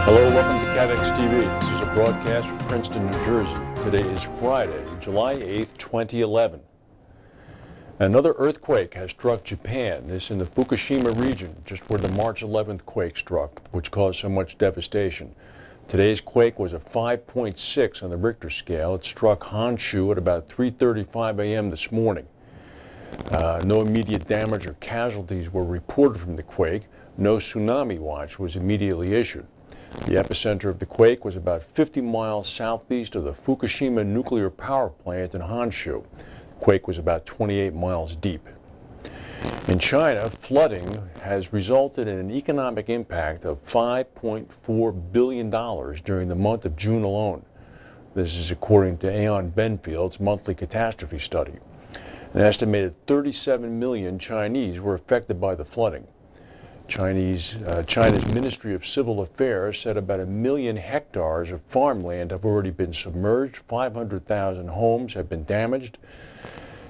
Hello, welcome to CATEX TV. This is a broadcast from Princeton, New Jersey. Today is Friday, July 8th, 2011. Another earthquake has struck Japan, this in the Fukushima region, just where the March 11th quake struck, which caused so much devastation. Today's quake was a 5.6 on the Richter scale. It struck Honshu at about 3:35 a.m. this morning. No immediate damage or casualties were reported from the quake. No tsunami watch was immediately issued. The epicenter of the quake was about 50 miles southeast of the Fukushima nuclear power plant in Honshu. The quake was about 28 miles deep. In China, flooding has resulted in an economic impact of $5.4 billion during the month of June alone. This is according to Aon Benfield's monthly catastrophe study. An estimated 37 million Chinese were affected by the flooding. China's Ministry of Civil Affairs said about 1 million hectares of farmland have already been submerged, 500,000 homes have been damaged.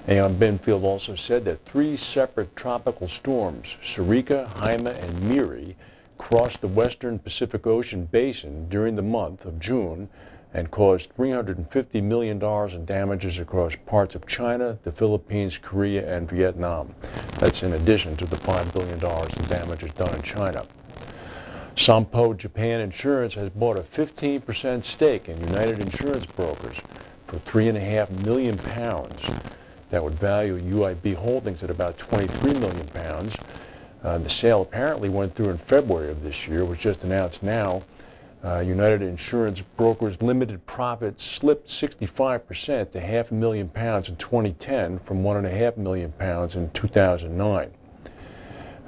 Aon Benfield also said that 3 separate tropical storms, Sarika, Haima, and Miri, crossed the western Pacific Ocean basin during the month of June and caused $350 million in damages across parts of China, the Philippines, Korea, and Vietnam. That's in addition to the $5 billion in damages done in China. Sompo Japan Insurance has bought a 15% stake in United Insurance Brokers for £3.5 million. That would value UIB holdings at about £23 million. The sale apparently went through in February of this year, was just announced now. United Insurance Brokers' limited profit slipped 65% to £500,000 in 2010 from £1.5 million in 2009.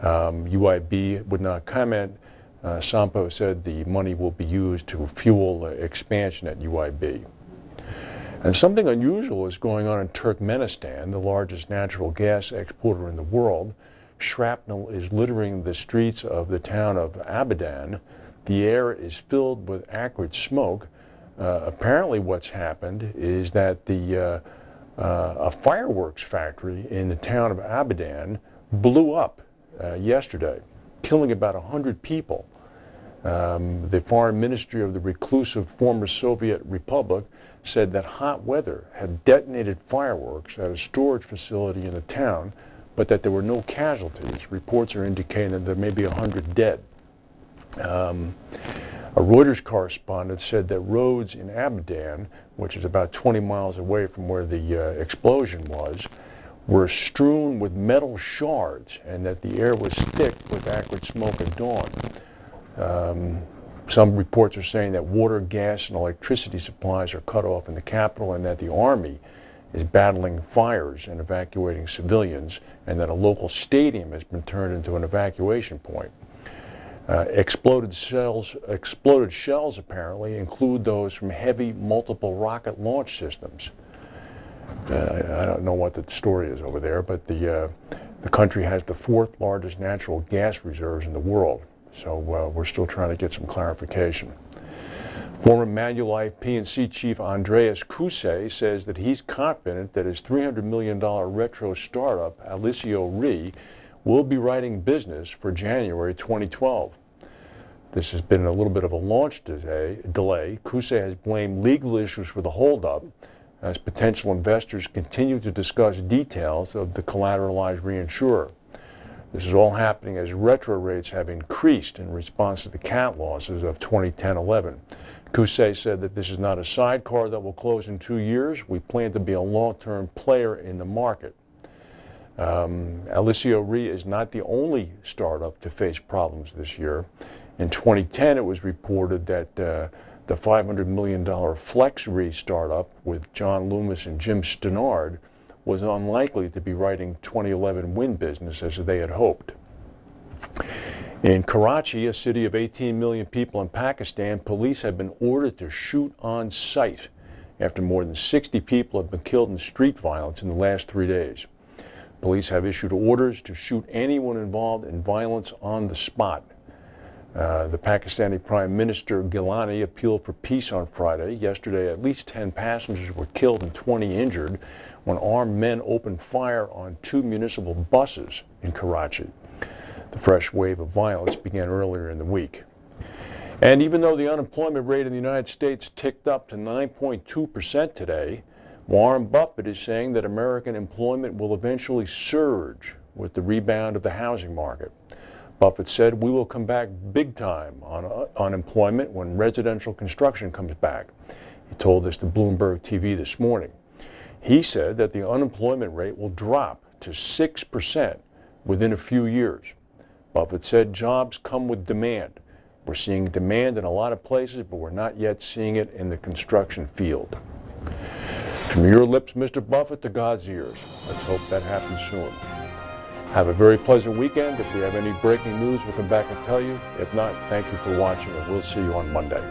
UIB would not comment. Sompo said the money will be used to fuel expansion at UIB. And something unusual is going on in Turkmenistan, the largest natural gas exporter in the world. Shrapnel is littering the streets of the town of Abadan. The air is filled with acrid smoke. Apparently what's happened is that a fireworks factory in the town of Abadan blew up yesterday, killing about 100 people. The foreign ministry of the reclusive former Soviet Republic said that hot weather had detonated fireworks at a storage facility in the town, but that there were no casualties. Reports are indicating that there may be 100 dead. A Reuters correspondent said that roads in Abadan, which is about 20 miles away from where the explosion was, were strewn with metal shards and that the air was thick with acrid smoke at dawn. Some reports are saying that water, gas, and electricity supplies are cut off in the capital and that the army is battling fires and evacuating civilians, and that a local stadium has been turned into an evacuation point. Exploded shells apparently include those from heavy multiple rocket launch systems. I don't know what the story is over there, but the country has the 4th largest natural gas reserves in the world. So we're still trying to get some clarification. Former Manulife P&C chief Andreas Kuse says that he's confident that his $300 million retro startup, Alicio Re, will be writing business for January 2012. This has been a little bit of a launch delay. Kuse has blamed legal issues for the holdup as potential investors continue to discuss details of the collateralized reinsurer. This is all happening as retro rates have increased in response to the cat losses of 2010-11. Kuse said that this is not a sidecar that will close in 2 years. We plan to be a long-term player in the market. Alicio Re is not the only startup to face problems this year. In 2010, it was reported that the $500 million Flex Re startup with John Loomis and Jim Stannard was unlikely to be writing 2011 wind business as they had hoped. In Karachi, a city of 18 million people in Pakistan, police have been ordered to shoot on sight after more than 60 people have been killed in street violence in the last 3 days. Police have issued orders to shoot anyone involved in violence on the spot. The Pakistani Prime Minister Gilani appealed for peace on Friday. Yesterday, at least 10 passengers were killed and 20 injured when armed men opened fire on 2 municipal buses in Karachi. The fresh wave of violence began earlier in the week. And even though the unemployment rate in the United States ticked up to 9.2% today, Warren Buffett is saying that American employment will eventually surge with the rebound of the housing market. Buffett said, "We will come back big time on unemployment when residential construction comes back." He told this to Bloomberg TV this morning. He said that the unemployment rate will drop to 6% within a few years. Buffett said jobs come with demand. We're seeing demand in a lot of places, but we're not yet seeing it in the construction field. From your lips, Mr. Buffett, to God's ears. Let's hope that happens soon. Have a very pleasant weekend. If we have any breaking news, we'll come back and tell you. If not, thank you for watching, and we'll see you on Monday.